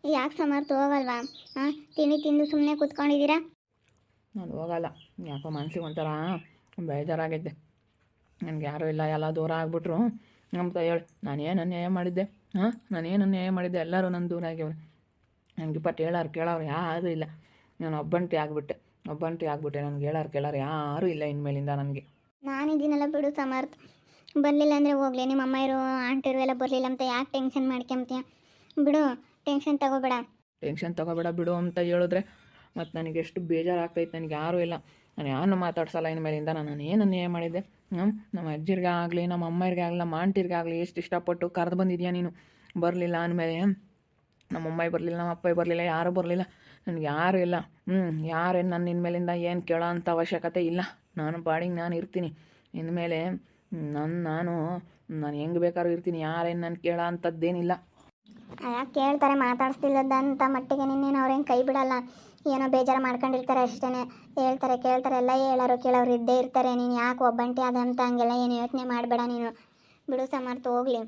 ಯಾಕೆ ಸಮರ್ಥ ಹೋಗಲ್ವಾ? ಹಾಂ, ತಿಂಡಿ ತಿಂದು ಸುಮ್ಮನೆ ಕೂತ್ಕೊಂಡಿದ್ದೀರಾ? ನಾನು ಹೋಗಲ್ಲ. ಯಾಕೋ ಮನಸ್ಸಿಗೆ ಒಂಥರ ಬೇಜಾರಾಗೈತೆ. ನನಗೆ ಯಾರೂ ಇಲ್ಲ, ಎಲ್ಲ ದೂರ ಆಗಿಬಿಟ್ರು ಅಂತ ಹೇಳಿ. ನಾನೇನು ಅನ್ಯಾಯ ಮಾಡಿದ್ದೆ? ನಾನೇನು ಅನ್ಯಾಯ ಮಾಡಿದ್ದೆ? ಎಲ್ಲರೂ ನನ್ನ ದೂರ ಆಗ್ಯವ್ರು. ನನಗೆ ಇಪ್ಪತ್ತು ಹೇಳೋರು ಕೇಳೋರು ಯಾರೂ ಇಲ್ಲ. ನಾನು ಒಬ್ಬಂಟಿ ಆಗಿಬಿಟ್ಟೆ. ನನಗೆ ಹೇಳೋರು ಕೇಳೋರು ಯಾರೂ ಇಲ್ಲ ಇನ್ಮೇಲಿಂದ ನನಗೆ. ನಾನಿದ್ದೀನಲ್ಲ ಬಿಡು ಸಮರ್ಥ. ಬರಲಿಲ್ಲ ಅಂದರೆ ಹೋಗಲಿ, ನಿಮ್ಮ ಅಮ್ಮರು ಆಂಟಿರು ಎಲ್ಲ ಬರಲಿಲ್ಲ ಅಂತ ಯಾಕೆ ಟೆನ್ಷನ್ ಮಾಡ್ಕೊಂತೀಯ? ಬಿಡು, ಟೆನ್ಷನ್ ತಗೋಬೇಡ ಬಿಡು ಅಂತ ಹೇಳಿದ್ರೆ ಮತ್ತು ನನಗೆ ಎಷ್ಟು ಬೇಜಾರಾಗ್ತೈತೆ. ನನಗೆ ಯಾರೂ ಇಲ್ಲ, ನಾನು ಯಾರನ್ನೂ ಮಾತಾಡ್ಸಲ್ಲ ಇನ್ಮೇಲಿಂದ. ನಾನು ಏನು ಅನ್ಯಾಯ ಮಾಡಿದ್ದೆ? ನಮ್ಮ ಅಜ್ಜಿರಿಗೆ ಆಗಲಿ, ನಮ್ಮ ಅಮ್ಮರಿಗೆ ಆಗಲಿ, ನಮ್ಮ ಆಂಟಿರಿಗೆ ಆಗಲಿ ಎಷ್ಟು ಇಷ್ಟಪಟ್ಟು ಕರೆದು ಬಂದಿದ್ಯಾ ನೀನು. ಬರಲಿಲ್ಲ ಅಂದಮೇಲೆ ನಮ್ಮ ಅಮ್ಮ ಬರಲಿಲ್ಲ, ನಮ್ಮ ಅಪ್ಪ ಬರಲಿಲ್ಲ, ಯಾರೂ ಬರಲಿಲ್ಲ. ನನಗೆ ಯಾರೂ ಇಲ್ಲ. ಯಾರೇನು ನನ್ನ ಇನ್ಮೇಲಿಂದ ಏನು ಕೇಳೋ ಅಂಥ ಅವಶ್ಯಕತೆ ಇಲ್ಲ. ನಾನು ಪಾಡಿಗೆ ನಾನು ಇರ್ತೀನಿ ಇನ್ಮೇಲೆ. ನಾನು ಹೆಂಗೆ ಬೇಕಾದ್ರೂ ಇರ್ತೀನಿ. ಯಾರೇನು ನಾನು ಕೇಳೋ ಅಂಥದ್ದೇನಿಲ್ಲ. ಕೇಳ್ತಾರೆ, ಮಾತಾಡಿಸ್ತಿಲ್ಲದಂಥ ಮಟ್ಟಿಗೆ ನಿನ್ನೇನು ಅವ್ರೇನು ಕೈ ಬಿಡಲ್ಲ. ಏನೋ ಬೇಜಾರು ಮಾಡ್ಕೊಂಡಿರ್ತಾರೆ ಅಷ್ಟೇ. ಹೇಳ್ತಾರೆ, ಕೇಳ್ತಾರೆ, ಎಲ್ಲ ಹೇಳೋರು ಕೇಳೋರು ಇದ್ದೇ ಇರ್ತಾರೆ. ನೀನು ಯಾಕೆ ಒಬ್ಬಂಟಿ ಆದಂತ ಹಂಗೆಲ್ಲ ಏನು ಯೋಚನೆ ಮಾಡಬೇಡ ನೀನು. ಬಿಡು ಸಮರ್ಥ, ಹೋಗಲಿ.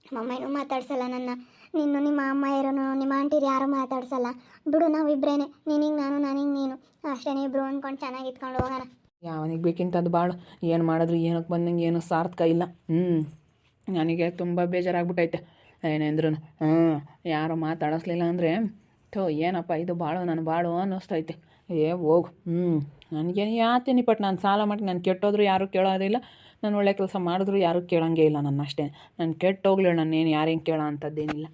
ನಮ್ಮ ಅಮ್ಮನೂ ಮಾತಾಡ್ಸಲ್ಲ ನನ್ನ. ನಿನ್ನು ನಿಮ್ಮ ಅಮ್ಮ ಇರೋನು, ನಿಮ್ಮ ಆಂಟಿರು ಯಾರೂ ಮಾತಾಡ್ಸಲ್ಲ. ಬಿಡು, ನಾವಿಬ್ರೇನೆ, ನಿನಗೆ ನಾನು, ನನಗೆ ನೀನು ಅಷ್ಟೇ. ಇಬ್ಬರು ಅಂದ್ಕೊಂಡು ಚೆನ್ನಾಗಿ ಇಟ್ಕೊಂಡು ಹೋಗೋಣ. ಯಾವನಿಗೆ ಬೇಕಿಂತದ್ದು ಬಾಳು. ಏನು ಮಾಡಿದ್ರು ಏನಕ್ಕೆ ಬಂದಂಗೆ ಏನೂ ಸಾರ್ಥಕ ಇಲ್ಲ. ನನಗೆ ತುಂಬ ಬೇಜಾರಾಗ್ಬಿಟ್ಟೈತೆ. ಏನೆಂದ್ರೂ ಯಾರು ಮಾತಾಡಿಸ್ಲಿಲ್ಲ ಅಂದರೆ ಏನಪ್ಪ ಇದು ಬಾಳು, ನನ್ನ ಬಾಳು ಅನ್ನಿಸ್ತೈತೆ. ಹೋಗು. ನನಗೇನು ಯಾತೇನಿ ಪಟ್ ನಾನು ಸಾಲ ಮಾಡಿ ನಾನು ಕೆಟ್ಟೋದ್ರು ಯಾರೂ ಕೇಳೋದಿಲ್ಲ. ನಾನು ಒಳ್ಳೆ ಕೆಲಸ ಮಾಡಿದ್ರು ಯಾರೂ ಕೇಳೋಂಗೇ ಇಲ್ಲ ನನ್ನ ಅಷ್ಟೇ. ನಾನು ಕೆಟ್ಟೋಗ್ಲಿ, ನಾನೇನು ಯಾರೇನು ಕೇಳೋ ಅಂಥದ್ದೇನಿಲ್ಲ.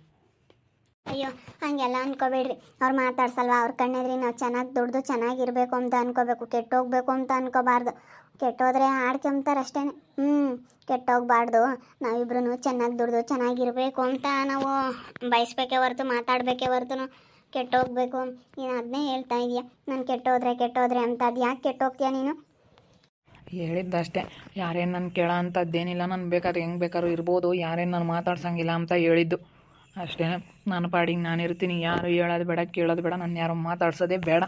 ಅಯ್ಯೋ, ಹಾಗೆಲ್ಲ ಅನ್ಕೋಬೇಡ್ರಿ. ಅವ್ರು ಮಾತಾಡ್ಸಲ್ವ, ಅವ್ರ ಕಣ್ಣೆದ್ರಿ ನಾವು ಚೆನ್ನಾಗಿ ದುಡ್ದು ಚೆನ್ನಾಗಿರಬೇಕು ಅಂತ ಅನ್ಕೋಬೇಕು. ಕೆಟ್ಟೋಗ್ಬೇಕು ಅಂತ ಅನ್ಕೋಬಾರ್ದು. ಕೆಟ್ಟೋದ್ರೆ ಆಡ್ಕೊಂತಾರೆ ಅಷ್ಟೇ. ಕೆಟ್ಟೋಗ್ಬಾರ್ದು. ನಾವಿಬ್ರು ಚೆನ್ನಾಗಿ ದುಡ್ದು ಚೆನ್ನಾಗಿರಬೇಕು ಅಂತ ನಾವು ಬಯಸ್ಬೇಕೇ ಹೊರ್ತು, ಮಾತಾಡಬೇಕೇ ಹೊರ್ತು ಕೆಟ್ಟೋಗ್ಬೇಕು ನೀನು ಅದನ್ನೇ ಹೇಳ್ತಾ ಇದೀಯ. ನಾನು ಕೆಟ್ಟೋದ್ರೆ ಅಂತ. ಅದು ಯಾಕೆ ಕೆಟ್ಟೋಗ್ತೀಯ ನೀನು? ಹೇಳಿದ್ದಷ್ಟೇ. ಯಾರೇನು ನಾನು ಕೇಳೋ ಅಂಥದ್ದೇನಿಲ್ಲ. ನಾನು ಬೇಕಾದ್ರೆ ಹೆಂಗೆ ಬೇಕಾದ್ರೂ ಇರ್ಬೋದು. ಯಾರೇನು ನಾನು ಮಾತಾಡ್ಸಂಗಿಲ್ಲ ಅಂತ ಹೇಳಿದ್ದು ಅಷ್ಟೇ. ನಾನು ಪಾಡಿಗೆ ನಾನು ಇರ್ತೀನಿ. ಯಾರು ಹೇಳೋದು ಬೇಡ, ಕೇಳೋದು ಬೇಡ. ನಾನು ಯಾರು ಮಾತಾಡ್ಸೋದೇ ಬೇಡ.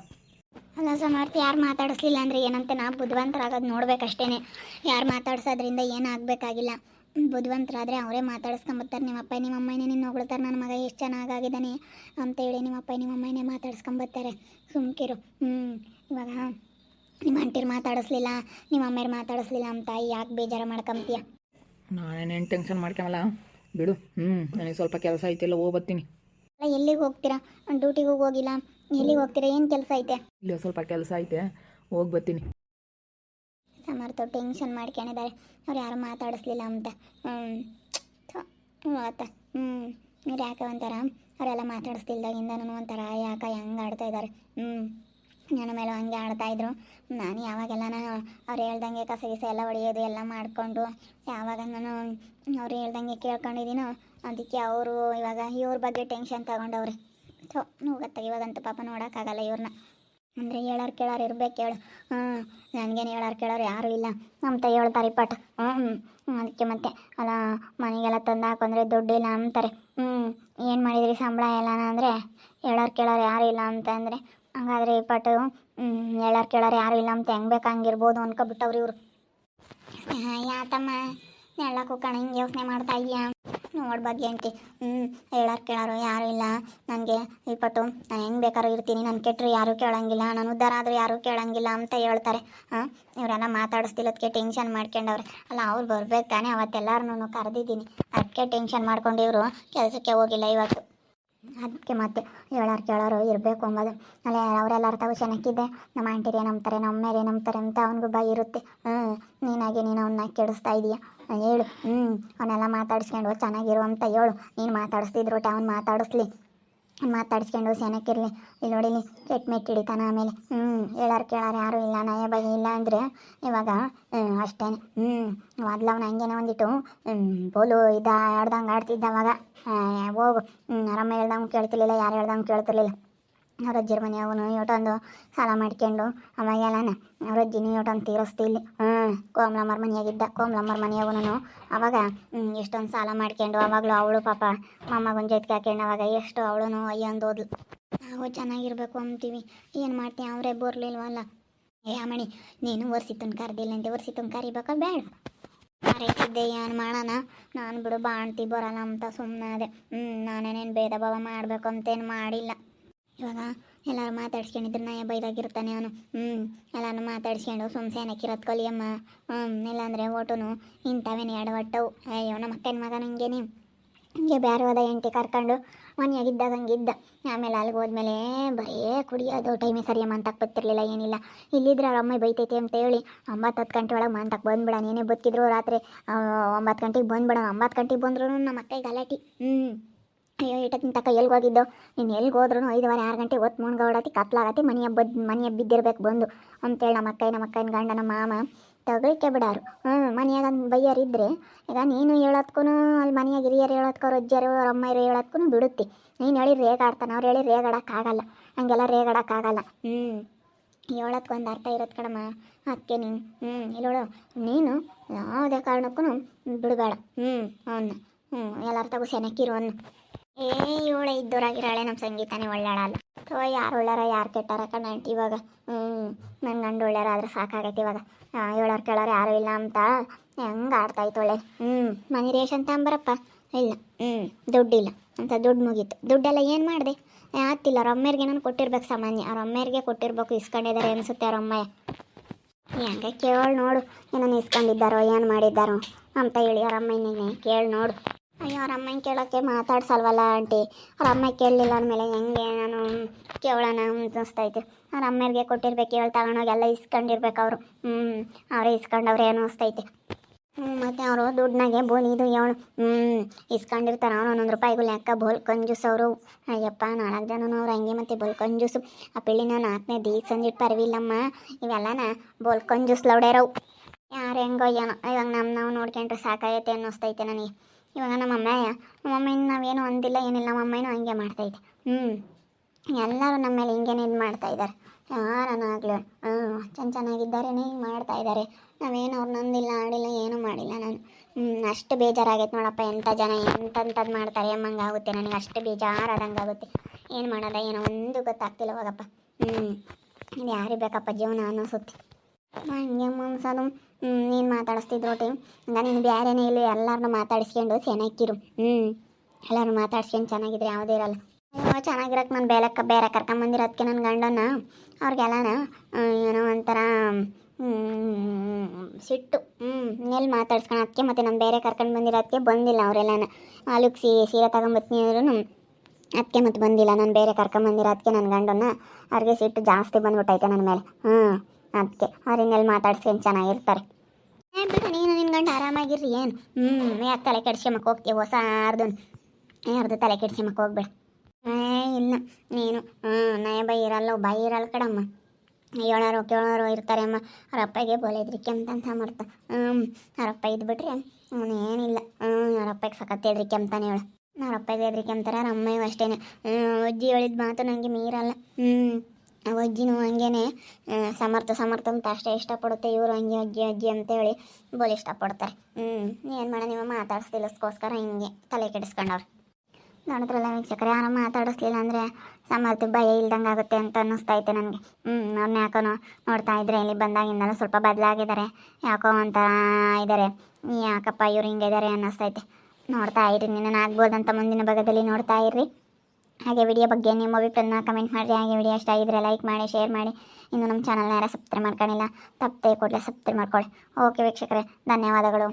ಅಲ್ಲ ಸಮರ್ಥ, ಯಾರು ಮಾತಾಡಿಸ್ಲಿಲ್ಲ ಅಂದರೆ ಏನಂತೆ ನಾವು ಬುದ್ಧಿವಂತರಾಗೋದು ನೋಡ್ಬೇಕಷ್ಟೇ. ಯಾರು ಮಾತಾಡ್ಸೋದ್ರಿಂದ ಏನಾಗಬೇಕಾಗಿಲ್ಲ. ಬುದ್ಧಿವಂತರಾದರೆ ಅವರೇ ಮಾತಾಡಿಸ್ಕೊಂಬತ್ತಾರೆ. ನಿಮ್ಮಪ್ಪ ನಿಮ್ಮ ಅಮ್ಮನೇ ನಿನ್ನ ಹೊಗಳ್ತಾರೆ, ನನ್ನ ಮಗ ಎಷ್ಟು ಚೆನ್ನಾಗಾಗಿದ್ದಾನೆ ಅಂತ ಹೇಳಿ ನಿಮ್ಮಪ್ಪ ನಿಮ್ಮ ಅಮ್ಮನೇ ಮಾತಾಡ್ಸ್ಕೊಂಬತ್ತಾರೆ. ಸುಮ್ಕಿರು. ಇವಾಗ ನಿಮ್ಮ ಆಂಟಿರು ಮಾತಾಡಿಸ್ಲಿಲ್ಲ, ನಿಮ್ಮ ಅಮ್ಮೇರು ಮಾತಾಡಿಸ್ಲಿಲ್ಲ ಅಂತ ಯಾಕೆ ಬೇಜಾರು ಮಾಡ್ಕೊಂತೀಯ? ನಾನೇನು ಟೆನ್ಷನ್ ಮಾಡ್ಕೊಳಲ್ಲ ಬಿಡು. ನನಗೆ ಸ್ವಲ್ಪ ಕೆಲಸ ಐತೆಲ್ಲ, ಹೋಗ್ಬತ್ತೀನಿ. ಅಲ್ಲ, ಎಲ್ಲಿಗೆ ಹೋಗ್ತೀರಾ? ಡ್ಯೂಟಿಗೆ ಹೋಗಿಲ್ಲ, ಎಲ್ಲಿಗೆ ಹೋಗ್ತೀರಾ? ಏನು ಕೆಲಸ ಐತೆ? ಇಲ್ಲ, ಸ್ವಲ್ಪ ಕೆಲಸ ಐತೆ, ಹೋಗ್ಬತ್ತೀನಿ. ಸಮರ್ಥ ಟೆನ್ಷನ್ ಮಾಡ್ಕೊಂಡಿದ್ದಾರೆ, ಅವ್ರು ಯಾರು ಮಾತಾಡಿಸ್ಲಿಲ್ಲ ಅಂತ. ಆತ ಇವ್ರು ಯಾಕೆ ಒಂಥರ ಅವರೆಲ್ಲ ಮಾತಾಡಿಸ್ತಿಲ್ದಾಗಿಂದನೂ ಒಂಥರ ಯಾಕೆ ಹೆಂಗೆ ಆಡ್ತಾ ಇದ್ದಾರೆ. ನನ್ನ ಮೇಲೆ ಹಂಗೆ ಆಡ್ತಾಯಿದ್ರು. ನಾನು ಯಾವಾಗೆಲ್ಲ ಅವ್ರು ಹೇಳ್ದಂಗೆ ಕಸ ಗಿಸ ಎಲ್ಲ ಹೊಡೆಯೋದು ಎಲ್ಲ ಮಾಡಿಕೊಂಡು ಯಾವಾಗ ನಾನು ಅವ್ರು ಹೇಳ್ದಂಗೆ ಕೇಳ್ಕೊಂಡಿದ್ದೀನೋ ಅದಕ್ಕೆ ಅವರು ಇವಾಗ ಇವ್ರ ಬಗ್ಗೆ ಟೆನ್ಷನ್ ತಗೊಂಡವ್ರೆ. ಹೋಗತ್ತೆ ಇವಾಗಂತ ಪಾಪ ನೋಡೋಕ್ಕಾಗಲ್ಲ ಇವ್ರನ್ನ. ಅಂದರೆ ಹೇಳೋರು ಕೇಳೋರು ಇರ್ಬೇಕು ಹೇಳು. ನನಗೇನು ಹೇಳೋರು ಕೇಳೋರು ಯಾರೂ ಇಲ್ಲ ಅಂತ ಹೇಳ್ತಾರೆ ಪಟ್. ಅದಕ್ಕೆ ಮತ್ತೆ ಅಲ್ಲ, ಮನೆಗೆಲ್ಲ ತಂದು ಹಾಕೊಂಡ್ರೆ ದುಡ್ಡಿಲ್ಲ ಅಂತಾರೆ. ಏನು ಮಾಡಿದ್ರಿ ಸಂಬಳ ಎಲ್ಲ ಅಂದರೆ ಹೇಳೋರು ಕೇಳೋರು ಯಾರೂ ಇಲ್ಲ ಅಂತ ಅಂದರೆ, ಹಂಗಾದ್ರೆ ಈ ಪಟ್ಟು ಹೇಳೋರು ಕೇಳೋರು ಯಾರೂ ಇಲ್ಲ ಅಂತ ಹೆಂಗೆ ಬೇಕು ಹಂಗಿರ್ಬೋದು ಅನ್ಕೊಬಿಟ್ಟವ್ರು ಇವರು. ಯಾತಮ್ಮ ಹೇಳಕ್ಕೂ ಕಣ ಹಿಂಗೆ ಯೋಚನೆ ಮಾಡ್ತಾ ಇದೆಯಾ? ನೋಡ್ ಬಗ್ಗೆ ಅಂತಿ. ಹೇಳೋರು ಕೇಳೋರು ಯಾರೂ ಇಲ್ಲ ನನಗೆ. ಈ ಪಟ್ಟು ನಾನು ಹೆಂಗೆ ಬೇಕಾದ್ರೂ ಇರ್ತೀನಿ, ನಾನು ಕೆಟ್ಟರು ಯಾರೂ ಕೇಳೋಂಗಿಲ್ಲ, ನಾನು ಉದ್ಧಾರ ಆದರೂ ಯಾರೂ ಕೇಳೋಂಗಿಲ್ಲ ಅಂತ ಹೇಳ್ತಾರೆ. ಇವರೆಲ್ಲ ಮಾತಾಡಿಸ್ತಿಲ್ಲದಕ್ಕೆ ಟೆನ್ಷನ್ ಮಾಡ್ಕೊಂಡವ್ರೆ. ಅಲ್ಲ, ಅವ್ರು ಬರ್ಬೇಕು ತಾನೇ, ಅವತ್ತೆಲ್ಲರೂ ಕರೆದಿದ್ದೀನಿ. ಅದಕ್ಕೆ ಟೆನ್ಷನ್ ಮಾಡ್ಕೊಂಡು ಇವರು ಕೆಲಸಕ್ಕೆ ಹೋಗಿಲ್ಲ ಇವತ್ತು. ಅದಕ್ಕೆ ಮತ್ತೆ ಹೇಳೋರು ಕೇಳೋರು ಇರಬೇಕು ಅಂಬೋದು. ಅಲ್ಲ, ಅವರೆಲ್ಲರ ತಾವು ಚೆನ್ನಾಗಿದ್ದೆ ನಮ್ಮ ಆಂಟಿರೇ ನಂಬ್ತಾರೆ, ನಮ್ಮ ಅಮ್ಮೇರೇ ನಂಬ್ತಾರೆ ಅಂತ ಅವನಿಗೂ ಭಯ ಇರುತ್ತೆ. ನೀನಾಗಿ ನೀನು ಅವನ್ನ ಕೆಡಿಸ್ತಾ ಇದೀಯ. ಹೇಳು, ಅವನ್ನೆಲ್ಲ ಮಾತಾಡಿಸ್ಕೊಂಡು ಚೆನ್ನಾಗಿರು ಅಂತ ಹೇಳು. ನೀನು ಮಾತಾಡಿಸ್ತಿದ್ರು ಅವ್ನು ಮಾತಾಡಿಸ್ಕೊಂಡು ಚೆನ್ನಾಗಿರಲಿ. ಇಲ್ಲಿ ನೋಡಿಲಿ ಕೆಟ್ಟ ಮೆಟ್ಟು ಹಿಡಿತಾನ. ಆಮೇಲೆ ಹೇಳೋರು ಕೇಳೋರು ಯಾರೂ ಇಲ್ಲ, ನಯ ಬಗ್ಗೆ ಇಲ್ಲ ಅಂದರೆ ಇವಾಗ ಅಷ್ಟೇ. ಮೊದಲು ಅವ್ನು ಹಂಗೇನೆ ಒಂದಿಟ್ಟು ಬೋಲು ಆಡ್ದಂಗೆ ಆಡ್ತಿದ್ದ. ಅವಾಗ ಹೋಗು, ಆರಾಮ ಹೇಳ್ದಂಗೆ ಕೇಳ್ತಿರ್ಲಿಲ್ಲ, ಯಾರು ಹೇಳ್ದಂಗೆ ಕೇಳ್ತಿರ್ಲಿಲ್ಲ. ಅವ್ರ ಅಜ್ಜಿರ ಮನೆ ಅವನು ಇವಟೊಂದು ಸಾಲ ಮಾಡ್ಕೊಂಡು ಅವಾಗೆಲ್ಲನ ಅವ್ರ ಅಜ್ಜಿನೂ ಇವಟೊಂದು ತೀರಿಸ್ತಿ. ಇಲ್ಲಿ ಕೋಮ್ಲಮ್ಮರ ಮನೆಯಾಗಿದ್ದ. ಕೋಮ್ಲಮ್ಮರ ಮನೆಯವನು ಅವಾಗ ಎಷ್ಟೊಂದು ಸಾಲ ಮಾಡ್ಕೊಂಡು ಅವಾಗಲೂ ಅವಳು ಪಾಪ ಮೊಮ್ಮಗನ ಜೊತೆಗೆ ಹಾಕೊಂಡು ಅವಾಗ ಎಷ್ಟು ಅವಳು ಅಯ್ಯಂದು ಹೋದ್ಲು. ನಾವು ಚೆನ್ನಾಗಿರ್ಬೇಕು ಅಂತೀವಿ, ಏನು ಮಾಡ್ತೀವಿ? ಅವರೇ ಬರಲಿಲ್ವಲ್ಲ. ಅಮ್ಮಣಿ, ನೀನು ವರ್ಷಿತನ ಕರೆದಿಲ್ಲ ಅಂತೆ. ವರ್ಷಿತನ ಕರಿಬೇಕಾ ಬೇಡ? ಮರೀತಿದ್ದೆ ಏನು ಮಾಡೋಣ. ನಾನು ಬಿಡು ಬಾಣ್ತಿ ಬರಲ್ಲ ಅಂತ ಸುಮ್ಮನೆ ಅದೇ. ನಾನೇನೇನು ಭೇದ ಭಾವ ಮಾಡಬೇಕು ಅಂತೇನು ಮಾಡಿಲ್ಲ. ಇವಾಗ ಎಲ್ಲರೂ ಮಾತಾಡ್ಸ್ಕೊಂಡಿದ್ರೆ ನಯ ಬೈದಾಗಿರ್ತಾನೆ ಅವನು. ಎಲ್ಲಾನು ಮಾತಾಡ್ಸ್ಕೊಂಡು ಸುಮ್ಸೇನಕ್ಕಿರೋದು ಕಲಿಯಮ್ಮ. ಇಲ್ಲಾಂದರೆ ಓಟುನು ಇಂಥವೇನು ಎಡವಟ್ಟವು. ಅಯ್ಯೋ ನಮ್ಮ ಅಕ್ಕನ ಮಗ ನಂಗೇನೆ ಹಿಂಗೆ ಬೇರೆ ಹೋದ ಎಂಟಿ ಕರ್ಕೊಂಡು ಮನೆಯಾಗಿದ್ದಾಗ ಹಂಗಿದ್ದ. ಆಮೇಲೆ ಅಲ್ಲಿಗೆ ಹೋದ್ಮೇಲೆ ಬರೀ ಕುಡಿಯೋದು, ಟೈಮೇ ಸರಿಯಮ್ಮ ಅಂತಕ್ಕೆ ಗೊತ್ತಿರಲಿಲ್ಲ, ಏನಿಲ್ಲ. ಇಲ್ಲಿದ್ರೆ ಅವ್ರ ಅಮ್ಮ ಬೈತೈತೆ ಅಂತ ಹೇಳಿ 9-10 ಗಂಟೆ ಒಳಗೆ ಮಂತಕ್ಕೆ ಬಂದ್ಬಿಡ. ಏನೇ ಬದುಕಿದ್ರು ರಾತ್ರಿ 9 ಗಂಟೆಗೆ ಬಂದ್ಬಿಡ. 9 ಗಂಟೆಗೆ ಬಂದ್ರು ನಮ್ಮ ಅಕ್ಕಗೆ ಗಲಾಟೆ. ಅಯ್ಯೋ ಇಟ್ಟಕ್ಕಿಂತ ತಕ್ಕ ಎಲ್ಗೆ ಹೋಗಿದ್ದೋ ನೀನು, ಎಲ್ಗೆ ಹೋದ್ರೂ 5:30-6 ಗಂಟೆ ಹೊತ್ತು ಮುಣ್ಗೌಡತಿ ಕತ್ಲಾಗತಿ, ಮನೆಯ ಬಿದ್ದಿರ್ಬೇಕು ಬಂದು ಅಂತೇಳಿ ನಮ್ಮ ಅಕ್ಕನ ಗಂಡ ನಮ್ಮ ಮಾಮ ತಗೊಳಿಕೆ ಬಿಡಾರು. ಮನೆಯಾಗ ಬೈಯರಿದ್ದರೆ ಈಗ ನೀನು ಹೇಳೋದ್ಕೂ ಅಲ್ಲಿ ಮನೆಯಾಗ ಹಿರಿಯರು ಹೇಳೋದ್ಕೋ, ಅಜ್ಜಿಯರು ಅವ್ರ ಅಮ್ಮರು ಹೇಳೋದ್ಕೂ ಬಿಡುತ್ತಿ. ನೀನು ಹೇಳಿ ರೇಗಾಡ್ತಾನೆ, ಅವ್ರು ಹೇಳಿ ರೇಗಾಡೋಕ್ಕಾಗಲ್ಲ. ಹಂಗೆಲ್ಲ ರೇಗಾಡೋಕ್ಕಾಗಲ್ಲ. ಹೇಳೋದ್ಕೊಂದು ಅರ್ಥ ಇರೋದು ಕಣಮ್ಮ. ಅದಕ್ಕೆ ನೀನು ಇಲ್ಲೋಳು, ನೀನು ಯಾವುದೇ ಕಾರಣಕ್ಕೂ ಬಿಡಬೇಡ. ಅವನ್ನ ಎಲ್ಲರ ತಗೋ ಸೆನಕ್ಕಿರು ಅನ್ನು. ಇವಳೆ ಇದ್ದೋರಾಗಿರಾಳೆ ನಮ್ಮ ಸಂಗೀತನೇ ಒಳ್ಳೆಳಲ್ಲ. ಯಾರು ಒಳ್ಳೆಯಾರ ಯಾರು ಕೆಟ್ಟಾರ ಕಣ್ಣಂಟಿ ಇವಾಗ. ನನ್ನ ಗಂಡು ಒಳ್ಳೆಯಾರ ಆದ್ರೆ ಸಾಕಾಗೈತಿ ಇವಾಗ. ಹೇಳೋರು ಕೇಳೋರು ಯಾರೂ ಇಲ್ಲ ಅಂತ ಹೆಂಗೆ ಆಡ್ತಾಯಿತ್ತು ಒಳ್ಳೆ. ಮನೆ ರೇಷನ್ ತಗೊಂಬರಪ್ಪ. ಇಲ್ಲ ದುಡ್ಡಿಲ್ಲ ಅಂತ ದುಡ್ಡು ಮುಗೀತು. ದುಡ್ಡೆಲ್ಲ ಏನು ಮಾಡಿದೆ? ಆತಿಲ್ಲ. ಅವ್ರ ಅಮ್ಮೇರಿಗೆ ನಾನು ಕೊಟ್ಟಿರ್ಬೇಕು ಸಾಮಾನ್ಯ. ಅವ್ರ ಅಮ್ಮೇರಿಗೆ ಕೊಟ್ಟಿರ್ಬೇಕು. ಇಸ್ಕೊಂಡಿದ್ದಾರೆ ಅನಿಸುತ್ತೆ ಅವ್ರ ಅಮ್ಮಯ್ಯ. ಹೆಂಗೆ ಕೇಳಿ ನೋಡು, ಏನೋ ಇಸ್ಕೊಂಡಿದ್ದಾರೋ ಏನು ಮಾಡಿದ್ದಾರೋ ಅಂತ ಹೇಳಿ ಅವ್ರ ಅಮ್ಮನಿಗೆ ಕೇಳಿ ನೋಡು. ಅಯ್ಯೋ ಅವ್ರ ಅಮ್ಮನ ಕೇಳೋಕ್ಕೆ ಮಾತಾಡ್ಸಲ್ವಲ್ಲ ಆಂಟಿ. ಅವ್ರ ಅಮ್ಮ ಕೇಳಲಿಲ್ಲ ಅಂದಮೇಲೆ ಹೆಂಗೆ ನಾನು ಕೇಳೋಣ ಅನಿಸ್ತೈತೆ. ಅವ್ರ ಅಮ್ಮರಿಗೆ ಕೊಟ್ಟಿರ್ಬೇಕು, ಹೇಳಿ ತಗೊಂಡೋಗಿ ಎಲ್ಲ ಇಸ್ಕೊಂಡಿರ್ಬೇಕು ಅವರು. ಅವರೇ ಇಸ್ಕೊಂಡವ್ರೆ ಏನೋ ಅನಿಸ್ತೈತೆ. ಮತ್ತು ಅವರು ದುಡ್ಡನಾಗೆ ಬೋಲಿದು ಹೇಳು ಇಸ್ಕೊಂಡಿರ್ತಾರೆ. ಅವ್ರು 1 ರೂಪಾಯಿಗೂ ಲೆಕ್ಕ ಬೋಲ್ ಕಂಜೂಸ್ ಅವರು. ಅಯ್ಯಪ್ಪ 4 ಜನನೂ ಅವ್ರು ಹಂಗೆ ಮತ್ತು ಬೋಲ್ ಕಂಜೂಸು. ಆ ಪಿಳ್ಳಿನ 4ನೇ ದೀಕ್ ಸಂದಿಟ್ಟು ಪರವಿಲ್ಲಮ್ಮ. ಇವೆಲ್ಲನ ಬೋಲ್ ಕಂಜೂಸ್ ಲೌಡೇರವು. ಯಾರು ಹೆಂಗೋ ಏನೋ ಇವಾಗ ನಾವು ನೋಡ್ಕೊಂಡ್ರೆ ಸಾಕಾಗೈತೆ ಅನ್ನಿಸ್ತೈತೆ ನನಗೆ. ಇವಾಗ ನಮ್ಮ ಅಮ್ಮನ ನಾವೇನು ಅಂದಿಲ್ಲ ಏನಿಲ್ಲ. ನಮ್ಮ ಅಮ್ಮನೂ ಹಂಗೆ ಮಾಡ್ತೈತೆ. ಎಲ್ಲರೂ ನಮ್ಮ ಮೇಲೆ ಹಿಂಗೇನೆ ಇದು ಮಾಡ್ತಾಯಿದ್ದಾರೆ. ಯಾರನ್ನಾಗಲಿ ಚೆನ್ನಾಗಿದ್ದಾರೇನೆ ಹಿಂಗೆ ಮಾಡ್ತಾಯಿದ್ದಾರೆ. ನಾವೇನು ಅವ್ರು ನಂದಿಲ್ಲ ಆಡಿಲ್ಲ ಏನೂ ಮಾಡಿಲ್ಲ ನಾನು. ಅಷ್ಟು ಬೇಜಾರಾಗೈತೆ ನೋಡಪ್ಪ. ಎಂಥ ಜನ ಎಂಥದ್ದು ಮಾಡ್ತಾರೆ ಅಮ್ಮಂಗೆ ಆಗುತ್ತೆ ನನಗೆ. ಅಷ್ಟು ಬೇಜಾರಾದಂಗೆ ಆಗುತ್ತೆ. ಏನು ಮಾಡೋದ ಏನೋ ಒಂದು ಗೊತ್ತಾಗ್ತಿಲ್ಲ ಹೋಗಪ್ಪ. ಇದು ಯಾರಿಗೆ ಬೇಕಪ್ಪ ಜೀವನ ಅನ್ನಿಸುತ್ತೆ. ಹಂಗೆ ಮನ್ಸದು. ನೀನು ಮಾತಾಡಿಸ್ತಿದ್ರು ಟೀಮ್ ಹಂಗ ನೀನು ಬೇರೆನೇ ಇಲ್ಲ. ಎಲ್ಲರನ್ನೂ ಮಾತಾಡಿಸ್ಕೊಂಡು ಚೆನ್ನಾಗಿರು. ಎಲ್ಲರೂ ಮಾತಾಡ್ಸ್ಕೊಂಡು ಚೆನ್ನಾಗಿದ್ರೆ ಯಾವುದೇ ಇರಲ್ಲ. ಚೆನ್ನಾಗಿರಕ್ಕೆ ನಾನು ಬೇರೆ ಕರ್ಕೊಂಬಂದಿರೋದಕ್ಕೆ ನನ್ನ ಗಂಡನ ಅವ್ರಿಗೆಲ್ಲನ ಏನೋ ಒಂಥರ ಸಿಟ್ಟು. ಎಲ್ಲಿ ಮಾತಾಡ್ಸ್ಕೊಂಡು ಅದಕ್ಕೆ ಮತ್ತು ನಾನು ಬೇರೆ ಕರ್ಕೊಂಡು ಬಂದಿರೋದಕ್ಕೆ ಬಂದಿಲ್ಲ. ಅವರೆಲ್ಲನ ಅಲ್ಲಿಗೆ ಸೀರೆ ತಗೊಂಬತ್ತೀನಿ ಅಂದ್ರೂ ಅದಕ್ಕೆ ಮತ್ತು ಬಂದಿಲ್ಲ. ನಾನು ಬೇರೆ ಕರ್ಕೊಂಬಂದಿರೋದಕ್ಕೆ ನನ್ನ ಗಂಡನ ಅವ್ರಿಗೆ ಸಿಟ್ಟು ಜಾಸ್ತಿ ಬಂದ್ಬಿಟ್ಟೈತೆ ನನ್ನ ಮೇಲೆ. ಅದಕ್ಕೆ ಅವ್ರಿನ್ನೆಲ್ಲಿ ಮಾತಾಡ್ಸ್ಕೊಂಡು ಚೆನ್ನಾಗಿರ್ತಾರೆ. ಬಿಡು ನೀನು ನಿನ್ನ ಗಂಡ ಆರಾಮಾಗಿರ್ರಿ. ಏನು ಯಾಕೆ ತಲೆ ಕೆಡ್ಸ್ಕೊಂಬಕ್ಕೆ ಹೋಗ್ತೀವಿ? ಹೊಸ ಯಾರ್ದು ತಲೆ ಕೆಡ್ಸ್ಕೊಂಬಕ್ಕೆ ಹೋಗ್ಬೇಡ. ಇಲ್ಲ ನೀನು ನಯ ಬೈರಲ್ಲ ಕಡಮ್ಮ. ಹೇಳೋರು ಕೇಳೋರು ಇರ್ತಾರೆ ಅಮ್ಮ. ಅವ್ರ ಅಪ್ಪಗೆ ಬೋಲೆದ್ರಿಕೆ ಅಂತ ಸಮರ್ಥ. ಅವ್ರ ಅಪ್ಪ ಇದ್ಬಿಟ್ರೆ ಅವನೇನಿಲ್ಲ. ಅವ್ರ ಅಪ್ಪಗೆ ಸಖತ್ ಹೆದ್ರಿಕೆ ಅಂತಾನೆ ಹೇಳು. ಅವ್ರ ಅಪ್ಪಗೆ ಹೆದ್ರಿಕೆ ಅಂತಾರೆ. ಅವ್ರ ಅಮ್ಮಯ್ಯೂ ಅಷ್ಟೇ. ಅಜ್ಜಿ ಹೇಳಿದ ಮಾತು ನನಗೆ ಮೀರಲ್ಲ. ಅಜ್ಜಿನೂ ಹಂಗೇನೆ ಸಮರ್ಥ ಅಂತ ಅಷ್ಟೇ ಇಷ್ಟಪಡುತ್ತೆ. ಇವರು ಹಂಗೆ ಅಜ್ಜಿ ಅಂತೇಳಿ ಬೋಲಿ ಇಷ್ಟಪಡ್ತಾರೆ. ಏನು ಮಾಡ ನೀವು ಮಾತಾಡಿಸ್ತಿಲ್ಲಸ್ಕೋಸ್ಕರ ಹಿಂಗೆ ತಲೆ ಕೆಡಿಸ್ಕೊಂಡವ್ರು. ನೋಡಿದ್ರಲ್ಲ ವೀಕ್ಷಕರೇ, ಯಾರು ಮಾತಾಡಿಸ್ಲಿಲ್ಲ ಅಂದರೆ ಸಮರ್ಥ ಭಯ ಇಲ್ದಂಗೆ ಆಗುತ್ತೆ ಅಂತ ಅನ್ನಿಸ್ತೈತೆ ನನಗೆ. ಅವ್ರನ್ನ ಯಾಕೋ ನೋಡ್ತಾ ಇದ್ರೆ ಇಲ್ಲಿ ಬಂದಾಗಿಂದಲೂ ಸ್ವಲ್ಪ ಬದಲಾಗಿದ್ದಾರೆ. ಯಾಕೋ ಅಂತ ಇದ್ದಾರೆ. ಯಾಕಪ್ಪ ಇವ್ರು ಹಿಂಗೆ ಇದ್ದಾರೆ ಅನ್ನಿಸ್ತೈತೆ. ನೋಡ್ತಾ ಇರಿ. ನಿನ್ನ ಆಗ್ಬೋದಂತ ಮುಂದಿನ ಭಾಗದಲ್ಲಿ ನೋಡ್ತಾ ಇರ್ರಿ. ಹಾಗೆ ವಿಡಿಯೋ ಬಗ್ಗೆ ನಿಮ್ಮ ಅಭಿಪ್ರಾಯನ ಕಮೆಂಟ್ ಮಾಡಿರಿ. ಹಾಗೆ ವಿಡಿಯೋ ಇಷ್ಟ ಆಗಿದ್ರೆ ಲೈಕ್ ಮಾಡಿ, ಶೇರ್ ಮಾಡಿ. ಇನ್ನು ನಮ್ಮ ಚಾನಲ್ನ ಯಾರು ಸಬ್ಸ್ಕ್ರೈಬ್ ಮಾಡ್ಕೊಂಡಿಲ್ಲ ತಪ್ಪದೆ ಕೂಡಲೇ ಸಬ್ಸ್ಕ್ರೈಬ್ ಮಾಡ್ಕೊಳ್ಳಿ. ಓಕೆ ವೀಕ್ಷಕರೇ, ಧನ್ಯವಾದಗಳು.